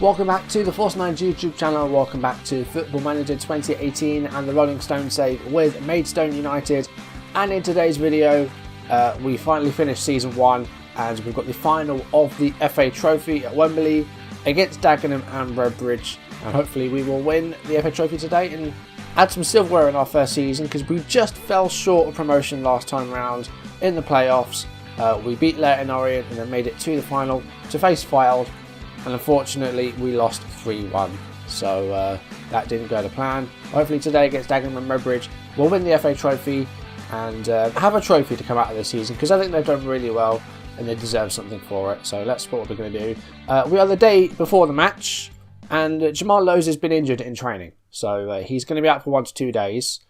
Welcome back to the Force 9 YouTube channel, welcome back to Football Manager 2018 and the Rolling Stone save with Maidstone United. And in today's video, we finally finished Season 1 and we've got the final of the FA Trophy at Wembley against Dagenham and Redbridge. And hopefully we will win the FA Trophy today and add some silverware in our first season, because we just fell short of promotion last time round in the playoffs. We beat Leyton Orient and then made it to the final to face Fylde. And unfortunately we lost 3-1, so that didn't go to plan. Hopefully today against Dagenham and Redbridge we'll win the FA Trophy and have a trophy to come out of this season, because I think they've done really well and they deserve something for it. So let's see what we're going to do. We are the day before the match and Jamal Lowes has been injured in training, so he's going to be out for 1 to 2 days.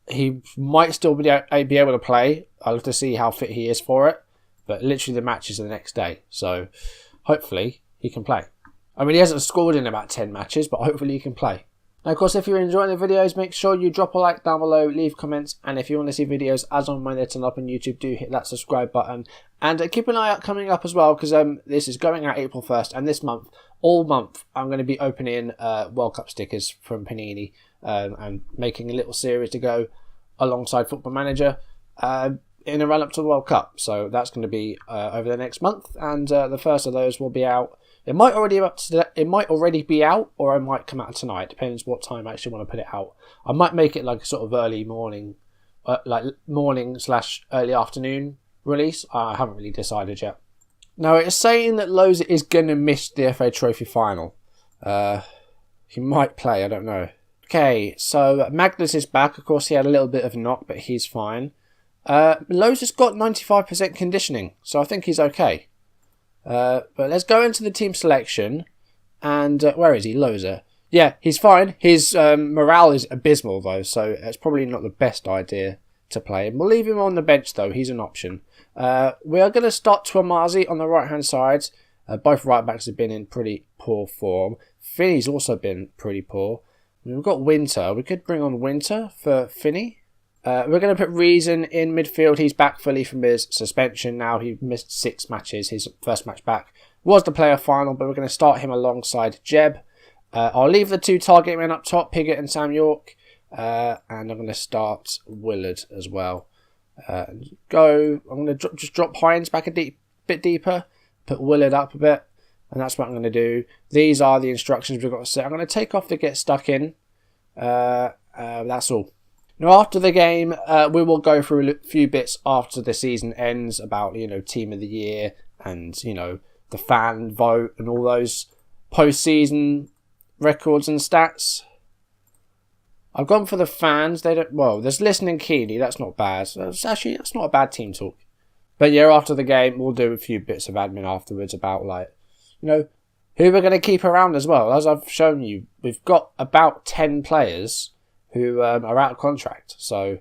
He might still be able to play. I'll have to see how fit he is for it, but literally the match is the next day, so hopefully he can play. I mean, he hasn't scored in about 10 matches, but hopefully he can play. Now, of course, if you're enjoying the videos, make sure you drop a like down below, leave comments, and if you want to see videos as on when they're turned up on YouTube, do hit that subscribe button. And keep an eye out coming up as well, because this is going out April 1st, and this month, all month, I'm going to be opening World Cup stickers from Panini and making a little series to go alongside Football Manager in a run up to the World Cup. So that's going to be over the next month, and the first of those will be out. It might already be out, or it might come out tonight. Depends what time I actually want to put it out. I might make it like a sort of early morning, like morning/early afternoon release. I haven't really decided yet. Now it's saying that Lowes is going to miss the FA Trophy final. He might play. I don't know. Okay, so Magnus is back. Of course, he had a little bit of a knock, but he's fine. Lowes has got 95% conditioning, so I think he's okay. But let's go into the team selection. And where is he? Loza. Yeah, he's fine. His morale is abysmal though, so it's probably not the best idea to play him. We'll leave him on the bench though. He's an option. We are going to start Twamazi on the right hand side. Both right backs have been in pretty poor form. Finney's also been pretty poor. We've got Winter. We could bring on Winter for Finney. We're going to put Reason in midfield. He's back fully from his suspension now. He missed 6 matches. His first match back was the player final, but we're going to start him alongside Jeb. I'll leave the 2 target men up top, Piggott and Sam York. And I'm going to start Willard as well. I'm going to just drop Hines back a bit deeper, put Willard up a bit, and that's what I'm going to do. These are the instructions we've got to set. I'm going to take off the get stuck in. That's all. Now, after the game, we will go through a few bits after the season ends about, team of the year and, the fan vote and all those post-season records and stats. I've gone for the fans. There's listening keenly. That's not bad. That's not a bad team talk. But yeah, after the game, we'll do a few bits of admin afterwards about, who we're going to keep around as well. As I've shown you, we've got about 10 players who are out of contract, so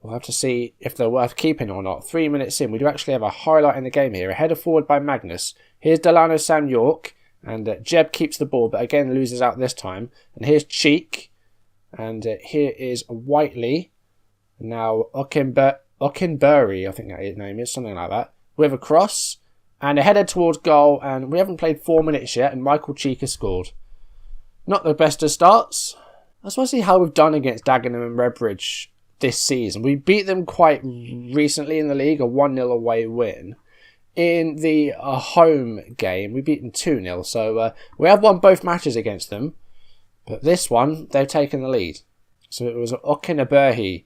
we'll have to see if they're worth keeping or not. 3 minutes in, we do actually have a highlight in the game here. A header forward by Magnus. Here's Delano Sam York, and Jeb keeps the ball, but again loses out this time. And here's Cheek, and here is Whiteley. Now Okinbury, I think that his name is, something like that, with a cross, and a header towards goal, and we haven't played 4 minutes yet, and Michael Cheek has scored. Not the best of starts. I just want to see how we've done against Dagenham and Redbridge this season. We beat them quite recently in the league, a 1-0 away win. In the home game, we beat them 2-0. So we have won both matches against them. But this one, they've taken the lead. So it was Okinaberhi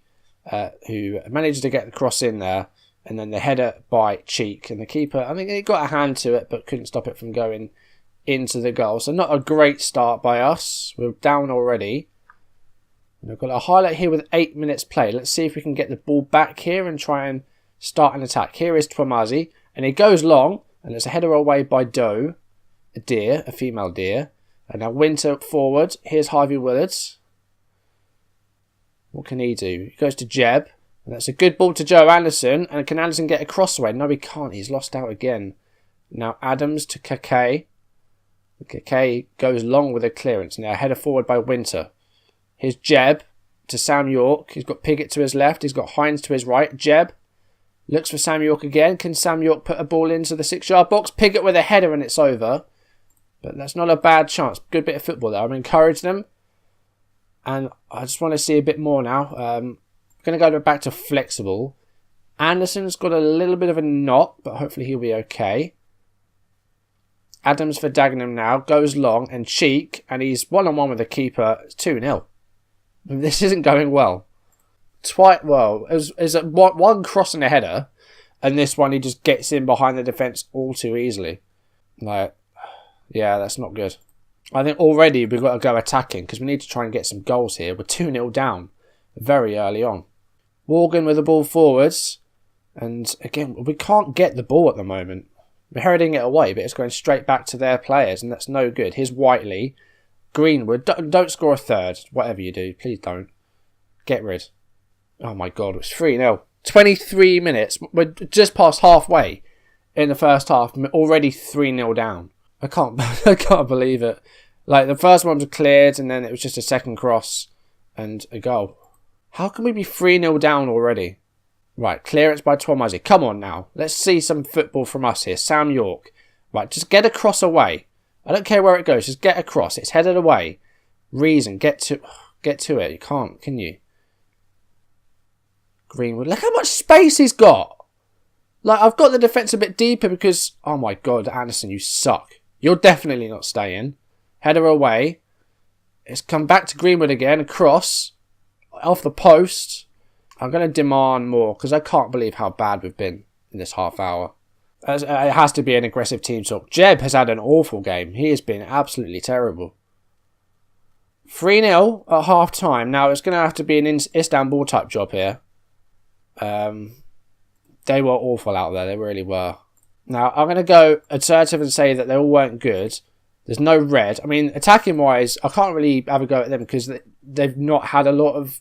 who managed to get the cross in there. And then the header by Cheek. And the keeper, I think he got a hand to it, but couldn't stop it from going into the goal. So not a great start by us. We're down already. We've got a highlight here with 8 minutes play. Let's see if we can get the ball back here and try and start an attack. Here is Twamazi, and it goes long, and it's a header away by Doe, a female deer. And now Winter forward. Here's Harvey Willards. What can he do? He goes to Jeb, and that's a good ball to Joe Anderson. And can Anderson get a cross away? No, he can't. He's lost out again. Now Adams to Kake. Kake goes long with a clearance. Now header forward by Winter. Here's Jeb to Sam York. He's got Piggott to his left. He's got Hines to his right. Jeb looks for Sam York again. Can Sam York put a ball into the 6-yard box? Piggott with a header and it's over. But that's not a bad chance. Good bit of football there. I'm encouraging them. And I just want to see a bit more now. I'm going to go back to flexible. Anderson's got a little bit of a knot, but hopefully he'll be okay. Adams for Dagenham now. Goes long and Cheek. And he's one-on-one with the keeper. It's 2-0. This isn't going well. There's one cross and a header. And this one he just gets in behind the defence all too easily. Like, yeah, that's not good. I think already we've got to go attacking because we need to try and get some goals here. We're 2-0 down very early on. Morgan with the ball forwards. And again, we can't get the ball at the moment. We're heading it away, but it's going straight back to their players, and that's no good. Here's Whiteley. Greenwood, don't score a third. Whatever you do, please don't. Get rid. Oh my God, it's 3-0. 23 minutes. We're just past halfway in the first half. We're already 3-0 down. I can't believe it. Like, the first one was cleared, and then it was just a second cross and a goal. How can we be 3-0 down already? Right, clearance by Twomazi. Come on now. Let's see some football from us here. Sam York. Right, just get across away. I don't care where it goes. Just get across. It's headed away. Reason. Get to it. You can't, can you? Greenwood. Look how much space he's got. Like, I've got the defence a bit deeper because... Oh my God, Anderson, you suck. You're definitely not staying. Header away. It's come back to Greenwood again. Across. Off the post. I'm going to demand more because I can't believe how bad we've been in this half hour. It has to be an aggressive team talk. Jeb has had an awful game. He has been absolutely terrible. 3-0 at half time. Now it's going to have to be an Istanbul type job here. They were awful out there. They really were. Now I'm going to go assertive and say that they all weren't good. There's no red. I mean, attacking wise, I can't really have a go at them because they've not had a lot of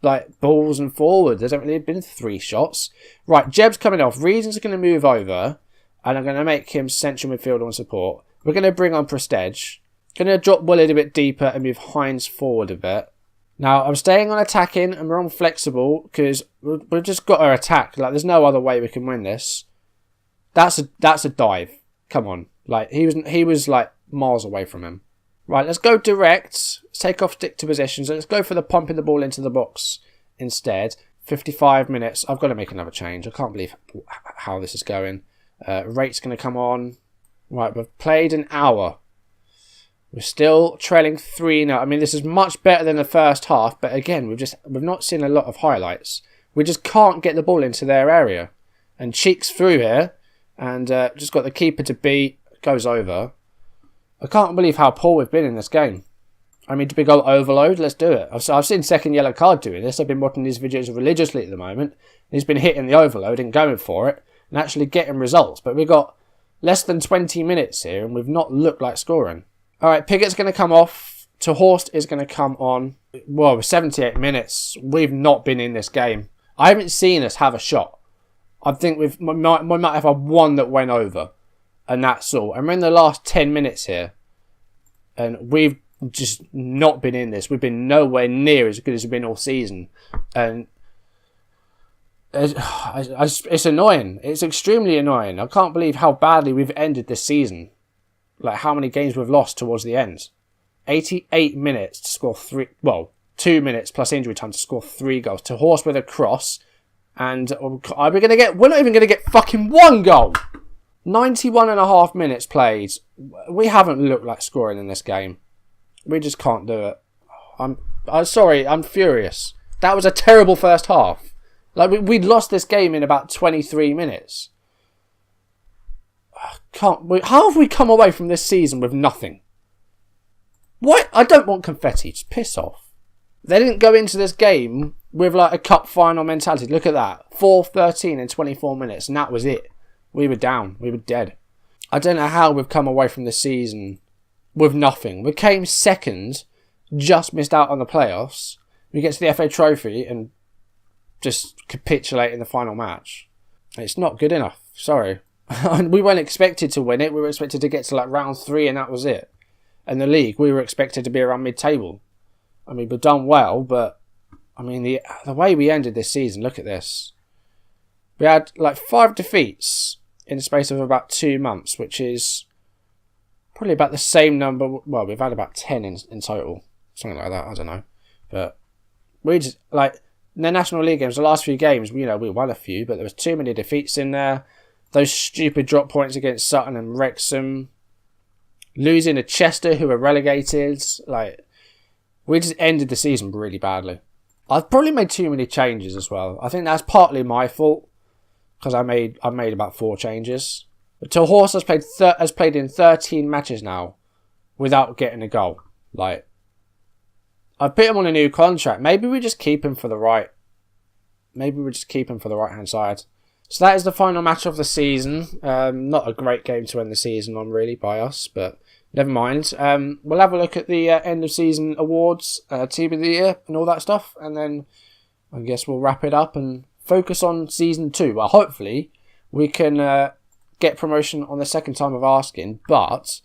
like balls and forward. There's only been 3 shots. Right, Jeb's coming off. Reason's going to move over, and I'm going to make him central midfield on support. We're going to bring on Prestige. Going to drop Willard a bit deeper and move Hines forward a bit. Now, I'm staying on attacking and we're on flexible because we've just got to attack. Like, there's no other way we can win this. That's a dive. Come on. Like, he was like miles away from him. Right, let's go direct. Let's take off stick to possessions. Let's go for the pumping the ball into the box instead. 55 minutes. I've got to make another change. I can't believe how this is going. Rate's going to come on. Right, we've played an hour. We're still trailing 3-0. I mean, this is much better than the first half, but again, we've not seen a lot of highlights. We just can't get the ball into their area. And Cheek's through here, and just got the keeper to beat. Goes over. I can't believe how poor we've been in this game. I mean, do we go overload? Let's do it. I've seen second yellow card doing this. I've been watching these videos religiously at the moment. He's been hitting the overload and going for it and actually getting results. But we've got less than 20 minutes here and we've not looked like scoring. All right, Piggott's going to come off. Horst is going to come on. Well, 78 minutes. We've not been in this game. I haven't seen us have a shot. I think we might have one that went over. And that's all. And we're in the last 10 minutes here. And we've just not been in this. We've been nowhere near as good as we've been all season. And it's annoying. It's extremely annoying. I can't believe how badly we've ended this season. Like how many games we've lost towards the end. 88 minutes to score 3... Well, 2 minutes plus injury time to score 3 goals. To Horse with a cross. And we're not even going to get fucking 1 goal. 91.5 minutes played. We haven't looked like scoring in this game. We just can't do it. I'm sorry. I'm furious. That was a terrible first half. Like we'd lost this game in about 23 minutes. How have we come away from this season with nothing? What? I don't want confetti. Just piss off. They didn't go into this game with like a cup final mentality. Look at that. 4-13 in 24 minutes, and that was it. We were down. We were dead. I don't know how we've come away from the season with nothing. We came second, just missed out on the playoffs. We get to the FA Trophy and just capitulate in the final match. It's not good enough. Sorry. We weren't expected to win it. We were expected to get to like round 3 and that was it. And the league, we were expected to be around mid-table. I mean, we've done well, but I mean, the way we ended this season, look at this. We had like 5 defeats in the space of about 2 months, which is probably about the same number. Well, we've had about 10 in total. Something like that, I don't know. But we just, like, in the National League games, the last few games, we won a few, but there was too many defeats in there. Those stupid drop points against Sutton and Wrexham. Losing to Chester, who were relegated. Like, we just ended the season really badly. I've probably made too many changes as well. I think that's partly my fault, because I made about 4 changes. But Till Horse has played in 13 matches now without getting a goal. Like, I put him on a new contract. Maybe we just keep him for the right. Maybe we just keep him for the right-hand side. So that is the final match of the season. Not a great game to end the season on, really, by us, but never mind. We'll have a look at the end of season awards, team of the year, and all that stuff, and then I guess we'll wrap it up and focus on season 2. Well, hopefully we can get promotion on the second time of asking. But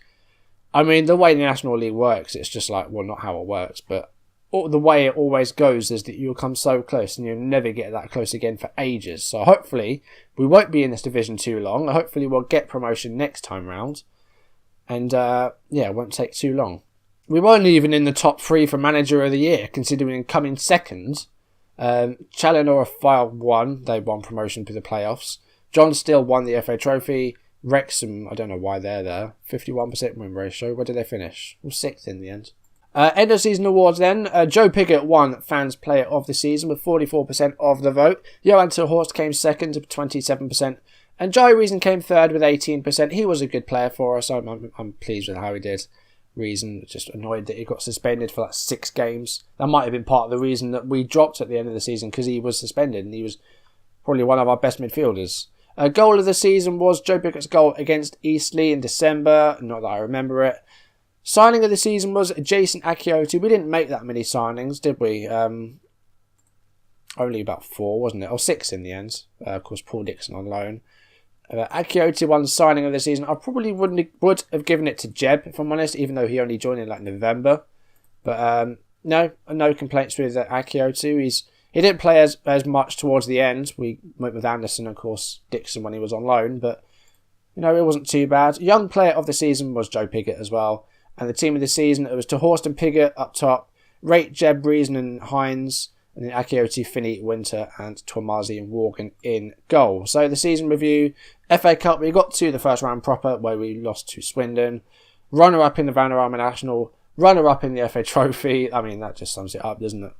I mean, the way the National League works, it's just like, well, not how it works, but the way it always goes is that you'll come so close and you'll never get that close again for ages. So hopefully we won't be in this division too long. Hopefully we'll get promotion next time round. And it won't take too long. We weren't even in the top 3 for Manager of the Year, considering coming second. Challinor File won. They won promotion to the playoffs. John Still won the FA Trophy. Wrexham, I don't know why they're there. 51% win ratio. Where did they finish? Well, 6th in the end. End of season awards then. Joe Pigott won Fans Player of the Season with 44% of the vote. Johan Till Horst came second with 27%. And Jai Reason came third with 18%. He was a good player for us. I'm pleased with how he did. Reason, just annoyed that he got suspended for like 6 games. That might have been part of the reason that we dropped at the end of the season, because he was suspended and he was probably one of our best midfielders. Goal of the season was Joe Pigott's goal against Eastleigh in December. Not that I remember it. Signing of the season was Jason Akiotu. We didn't make that many signings, did we? Only about 4, wasn't it? Or 6 in the end. Of course, Paul Dixon on loan. Akiotu won signing of the season. I probably would have given it to Jeb, if I'm honest, even though he only joined in like November. But no complaints with Akiotu. He didn't play as much towards the end. We went with Anderson, of course, Dixon when he was on loan, but it wasn't too bad. Young player of the season was Joe Pigott as well. And the team of the season, it was to Horst and Pigott up top, Rate, Jeb, Reason and Hines, and then Akiotu, Finney, Winter and Twamazi and Morgan in goal. So the season review, FA Cup, we got to the first round proper where we lost to Swindon. Runner-up in the Vanarama National, runner-up in the FA Trophy. I mean, that just sums it up, doesn't it?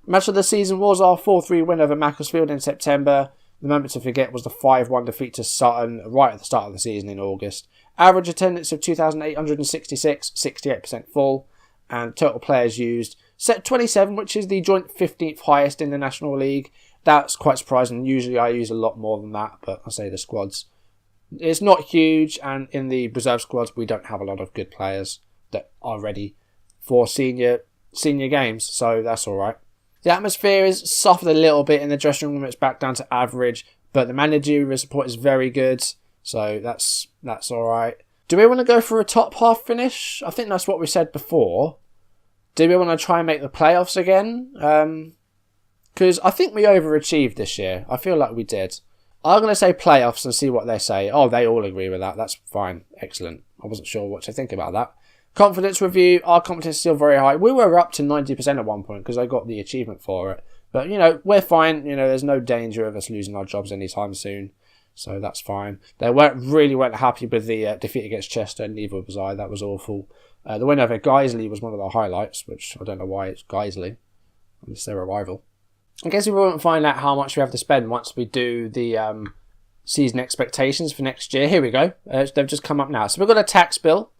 Match of the season was our 4-3 win over Macclesfield in September. The moment to forget was the 5-1 defeat to Sutton right at the start of the season in August. Average attendance of 2,866, 68% full, and total players used set 27, which is the joint 15th highest in the National League. That's quite surprising. Usually I use a lot more than that, but I say the squads. It's not huge, and in the reserve squads we don't have a lot of good players that are ready for senior games, so that's alright. The atmosphere is softened a little bit in the dressing room. It's back down to average, but the managerial support is very good, so that's alright. Do we want to go for a top half finish? I think that's what we said before. Do we want to try and make the playoffs again? Because I think we overachieved this year. I feel like we did. I'm going to say playoffs and see what they say. Oh, they all agree with that. That's fine. Excellent. I wasn't sure what to think about that. Confidence review. Our confidence is still very high. We were up to 90% at one point because I got the achievement for it. But, we're fine. There's no danger of us losing our jobs anytime soon. So that's fine. They weren't happy with the defeat against Chester. Neither was I. That was awful. The win over Guiseley was one of the highlights, which I don't know why it's Guiseley. Unless they're a rival. I guess we won't find out how much we have to spend once we do the season expectations for next year. Here we go. They've just come up now. So we've got a tax bill.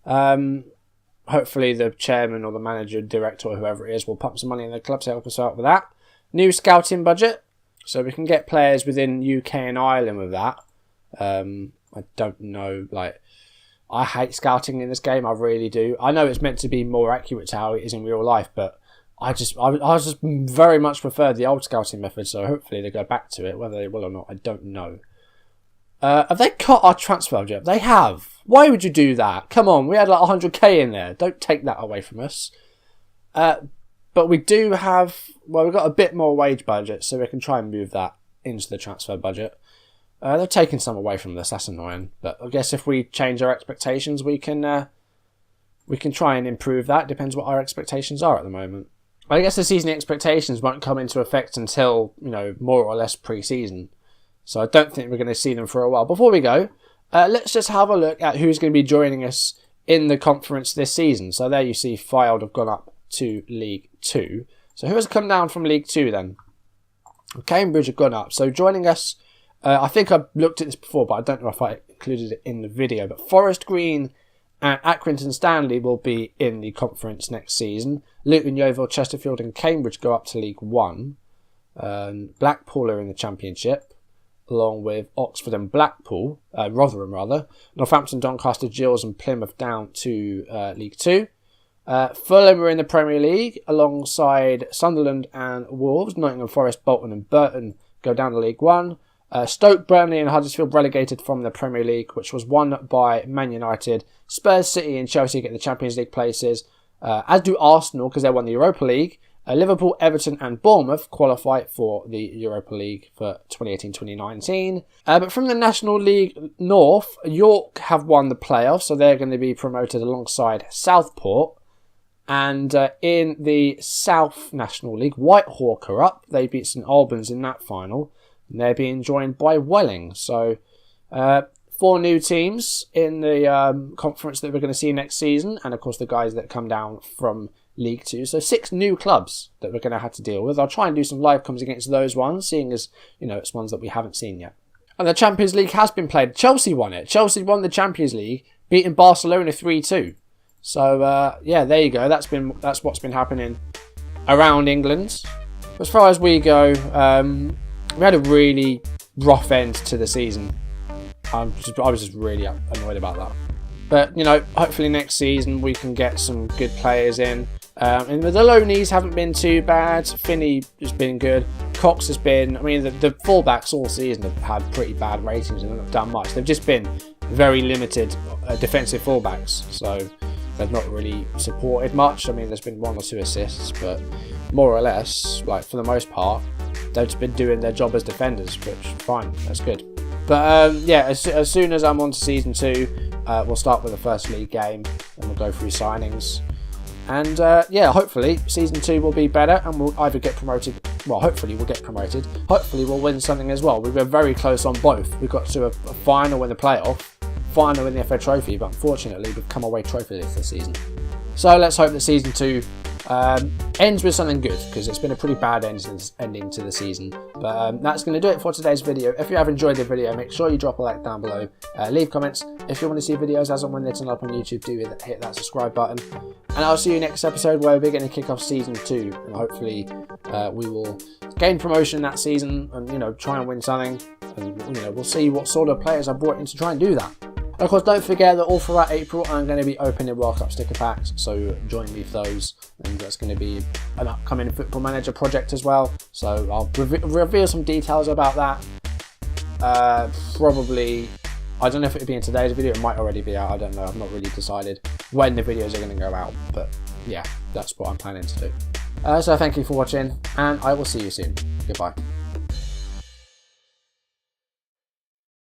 Hopefully the chairman or the manager, director or whoever it is will pump some money in the club to help us out with that. New scouting budget. So we can get players within UK and Ireland with that. I don't know. I hate scouting in this game. I really do. I know it's meant to be more accurate to how it is in real life, but I just very much prefer the old scouting method. So hopefully they go back to it. Whether they will or not, I don't know. Have they cut our transfer budget? They have. Why would you do that? Come on, we had like 100k in there. Don't take that away from us. But we do have, we've got a bit more wage budget, so we can try and move that into the transfer budget. They're taking some away from us. That's annoying. But I guess if we change our expectations, we can we can try and improve that. Depends what our expectations are at the moment. I guess the season expectations won't come into effect until, more or less pre-season. So I don't think we're going to see them for a while. Before we go, let's just have a look at who's going to be joining us in the conference this season. So there you see Fylde have gone up to League 2. So who has come down from League 2 then? Cambridge have gone up. So joining us, I think I've looked at this before, but I don't know if I included it in the video. But Forest Green and Accrington Stanley will be in the conference next season. Luton, Yeovil, Chesterfield and Cambridge go up to League 1. Blackpool are in the Championship, along with Oxford and Rotherham rather. Northampton, Doncaster, Gills and Plymouth down to League 2. Fulham are in the Premier League alongside Sunderland and Wolves. Nottingham Forest, Bolton and Burton go down to League 1. Stoke, Burnley and Huddersfield relegated from the Premier League, which was won by Man United. Spurs, City and Chelsea get the Champions League places, as do Arsenal because they won the Europa League. Liverpool, Everton and Bournemouth qualify for the Europa League for 2018-2019. But from the National League North, York have won the playoffs, so they're going to be promoted alongside Southport. And in the South National League, Whitehawk are up. They beat St Albans in that final. And they're being joined by Welling. So 4 new teams in the conference that we're going to see next season. And of course the guys that come down from League 2. So 6 new clubs that we're going to have to deal with. I'll try and do some live coms against those ones, seeing as, it's ones that we haven't seen yet. And the Champions League has been played. Chelsea won it. Chelsea won the Champions League, beating Barcelona 3-2. So, there you go. That's what's been happening around England. As far as we go, we had a really rough end to the season. I was just really annoyed about that. But, hopefully next season we can get some good players in. And the loanees haven't been too bad. Finney has been good. Cox has been... the fullbacks all season have had pretty bad ratings and haven't done much. They've just been very limited defensive fullbacks. So they've not really supported much. There's been 1 or 2 assists, but more or less, for the most part, they've just been doing their job as defenders, which, fine, that's good. But, as soon as I'm on to Season 2, we'll start with the first league game, and we'll go through signings. And, hopefully, Season 2 will be better, and we'll either get promoted... Well, hopefully we'll get promoted. Hopefully we'll win something as well. We were very close on both. We got to a final in the playoff, final in the FA Trophy, but unfortunately we've come away trophyless this season. So let's hope that Season 2 ends with something good, because it's been a pretty bad ending to the season. But that's going to do it for today's video. If you have enjoyed the video, make sure you drop a like down below. Leave comments. If you want to see videos as and when they turn up on YouTube, do hit that subscribe button. And I'll see you next episode where we're going to kick off Season 2. And hopefully we will gain promotion that season and, try and win something. And, we'll see what sort of players I brought in to try and do that. And of course, don't forget that all throughout April, I'm going to be opening World Cup sticker packs, so join me for those. And that's going to be an upcoming Football Manager project as well. So I'll reveal some details about that. Probably, I don't know if it'll be in today's video, it might already be out, I don't know. I've not really decided when the videos are going to go out, but yeah, that's what I'm planning to do. So thank you for watching, and I will see you soon. Goodbye.